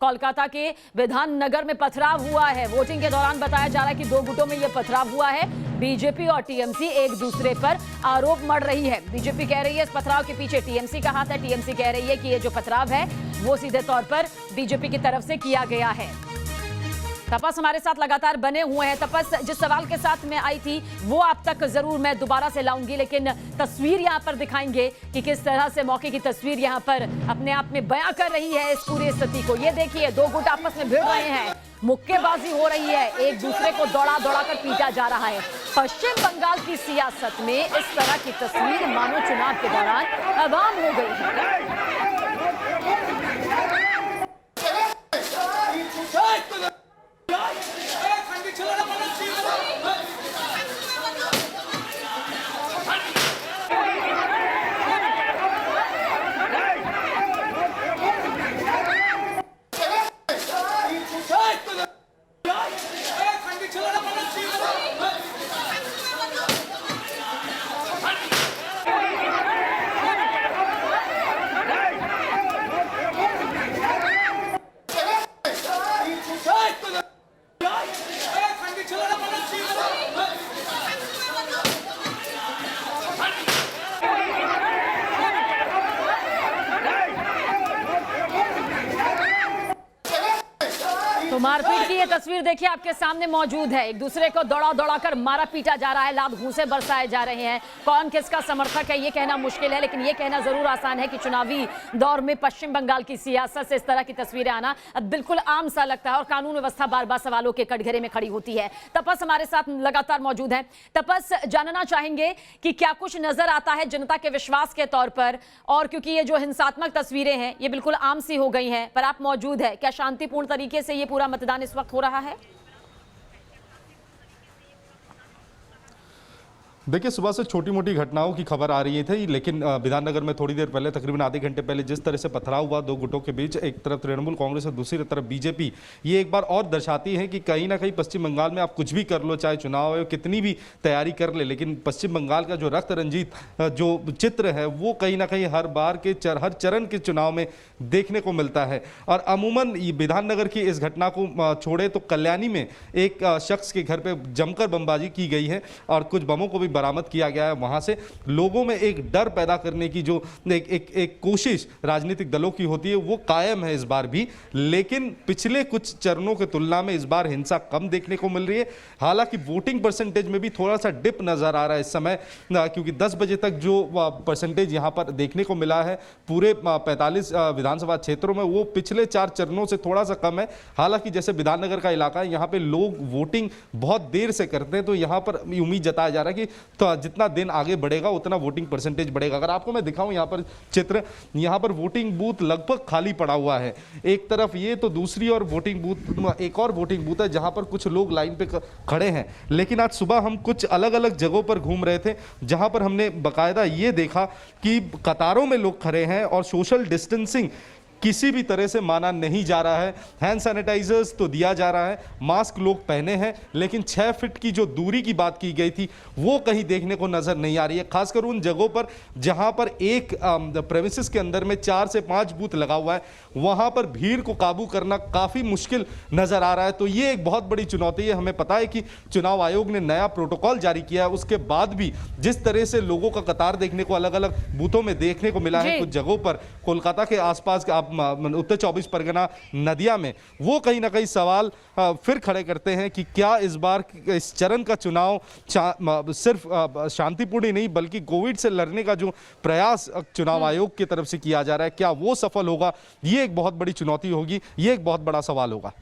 कोलकाता के विधान नगर में पथराव हुआ है। वोटिंग के दौरान बताया जा रहा है कि दो गुटों में यह पथराव हुआ है। बीजेपी और टीएमसी एक दूसरे पर आरोप मढ़ रही है। बीजेपी कह रही है इस पथराव के पीछे टीएमसी का हाथ है। टीएमसी कह रही है कि ये जो पथराव है वो सीधे तौर पर बीजेपी की तरफ से किया गया है। तपस हमारे साथ लगातार बने हुए हैं। तपस, जिस सवाल के साथ मैं आई थी वो आप तक जरूर मैं दोबारा से लाऊंगी, लेकिन तस्वीर यहां पर दिखाएंगे कि किस तरह से मौके की तस्वीर यहां पर अपने आप में बयां कर रही है इस पूरी स्थिति को। ये देखिए, दो गुट आपस में भिड़ रहे हैं, मुक्केबाजी हो रही है, एक दूसरे को दौड़ा दौड़ा कर पीटा जा रहा है। पश्चिम बंगाल की सियासत में इस तरह की तस्वीर मानो चुनाव के दौरान आम हो गई है। तो मारपीट की ये तस्वीर देखिए आपके सामने मौजूद है। एक दूसरे को दौड़ा दौड़ा कर मारा पीटा जा रहा है, लात घूंसे बरसाए जा रहे हैं। कौन किसका समर्थक है ये कहना मुश्किल है, लेकिन ये कहना जरूर आसान है कि चुनावी दौर में पश्चिम बंगाल की सियासत से इस तरह की तस्वीरें आना बिल्कुल आम सा लगता है और कानून व्यवस्था बार बार सवालों के कटघरे में खड़ी होती है। तपस हमारे साथ लगातार मौजूद है। तपस, जानना चाहेंगे कि क्या कुछ नजर आता है जनता के विश्वास के तौर पर, और क्योंकि ये जो हिंसात्मक तस्वीरें हैं ये बिल्कुल आम सी हो गई हैं, पर आप मौजूद है, क्या शांतिपूर्ण तरीके से ये पूरा मतदान इस वक्त हो रहा है? देखिए, सुबह से छोटी मोटी घटनाओं की खबर आ रही थी, लेकिन विधाननगर में थोड़ी देर पहले, तकरीबन आधे घंटे पहले जिस तरह से पथराव हुआ दो गुटों के बीच, एक तरफ तृणमूल कांग्रेस और दूसरी तरफ बीजेपी, ये एक बार और दर्शाती है कि कहीं ना कहीं पश्चिम बंगाल में आप कुछ भी कर लो, चाहे चुनाव हो, कितनी भी तैयारी कर ले, लेकिन पश्चिम बंगाल का जो रक्त रंजित जो चित्र है वो कहीं ना कहीं हर बार के हर चरण के चुनाव में देखने को मिलता है। और अमूमन विधाननगर की इस घटना को छोड़े तो कल्याणी में एक शख्स के घर पर जमकर बमबाजी की गई है और कुछ बमों को भी बरामद किया गया है। वहां से लोगों में एक डर पैदा करने की जो एक कोशिश राजनीतिक दलों की होती है वो कायम है इस बार भी, लेकिन पिछले कुछ चरणों की तुलना में इस बार हिंसा कम देखने को मिल रही है। हालांकि वोटिंग परसेंटेज में भी थोड़ा सा डिप नजर आ रहा है इस समय, क्योंकि 10 बजे तक जो परसेंटेज यहां पर देखने को मिला है पूरे 45 विधानसभा क्षेत्रों में, वो पिछले 4 चरणों से थोड़ा सा कम है। हालांकि जैसे विधाननगर का इलाका है, यहाँ पे लोग वोटिंग बहुत देर से करते हैं, तो यहाँ पर उम्मीद जताया जा रहा है कि तो जितना दिन आगे बढ़ेगा उतना वोटिंग परसेंटेज बढ़ेगा। अगर आपको मैं दिखाऊं यहाँ पर चित्र, यहाँ पर वोटिंग बूथ लगभग खाली पड़ा हुआ है, एक तरफ ये तो दूसरी और वोटिंग बूथ, एक और वोटिंग बूथ है जहां पर कुछ लोग लाइन पे खड़े हैं। लेकिन आज सुबह हम कुछ अलग अलग जगहों पर घूम रहे थे जहां पर हमने बाकायदा ये देखा कि कतारों में लोग खड़े हैं और सोशल डिस्टेंसिंग किसी भी तरह से माना नहीं जा रहा है। हैंड सैनिटाइजर्स तो दिया जा रहा है, मास्क लोग पहने हैं, लेकिन 6 फीट की जो दूरी की बात की गई थी वो कहीं देखने को नजर नहीं आ रही है। खासकर उन जगहों पर जहां पर एक प्रेमिसेस के अंदर में 4 से 5 बूथ लगा हुआ है, वहां पर भीड़ को काबू करना काफी मुश्किल नजर आ रहा है। तो ये एक बहुत बड़ी चुनौती है। हमें पता है कि चुनाव आयोग ने नया प्रोटोकॉल जारी किया है, उसके बाद भी जिस तरह से लोगों का कतार देखने को अलग अलग बूथों में देखने को मिला है कुछ जगहों पर, कोलकाता के आसपास उत्तर 24 परगना नदिया में, वो कहीं ना कहीं सवाल फिर खड़े करते हैं कि क्या इस बार इस चरण का चुनाव सिर्फ शांतिपूर्ण ही नहीं बल्कि कोविड से लड़ने का जो प्रयास चुनाव आयोग की तरफ से किया जा रहा है, क्या वो सफल होगा? ये एक बहुत बड़ी चुनौती होगी, ये एक बहुत बड़ा सवाल होगा।